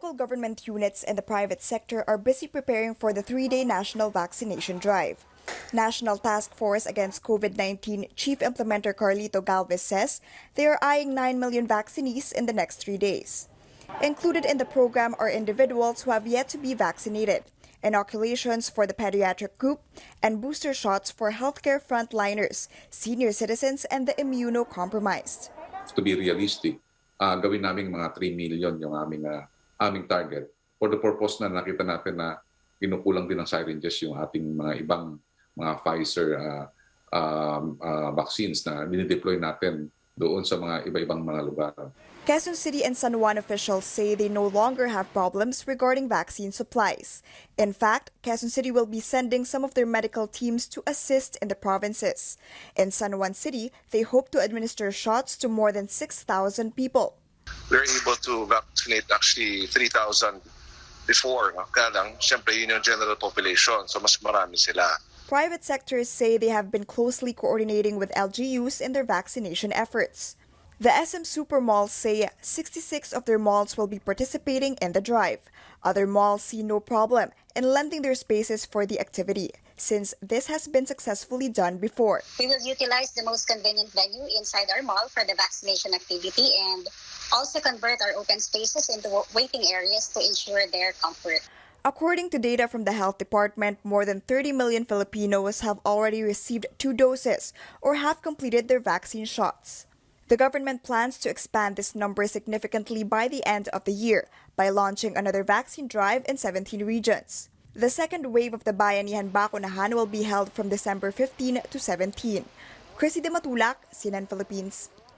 Local government units and the private sector are busy preparing for the 3-day national vaccination drive. National Task Force Against COVID-19 Chief Implementer Carlito Galvez says they are eyeing 9 million vaccinees in the next 3 days. Included in the program are individuals who have yet to be vaccinated, inoculations for the pediatric group, and booster shots for healthcare frontliners, senior citizens, and the immunocompromised. To be realistic, gawin namin mga 3 million yung aming target. For the purpose na nakita natin na kinukulang din ng syringes yung ating mga ibang mga Pfizer vaccines na dinideploy natin doon sa mga iba-ibang mga lugar. Quezon City and San Juan officials say they no longer have problems regarding vaccine supplies. In fact, Quezon City will be sending some of their medical teams to assist in the provinces. In San Juan City, they hope to administer shots to more than 6,000 people. We're able to vaccinate actually 3,000 before. Kaya lang, siyempre yun yung general population, so mas marami sila. Private sectors say they have been closely coordinating with LGUs in their vaccination efforts. The SM Super Malls say 66 of their malls will be participating in the drive. Other malls see no problem in lending their spaces for the activity, since this has been successfully done before. We will utilize the most convenient venue inside our mall for the vaccination activity and also convert our open spaces into waiting areas to ensure their comfort. According to data from the Health Department, more than 30 million Filipinos have already received 2 doses or have completed their vaccine shots. The government plans to expand this number significantly by the end of the year by launching another vaccine drive in 17 regions. The second wave of the Bayanihan Bakunahan will be held from December 15 to 17. Chrissy de Matulak, CNN Philippines.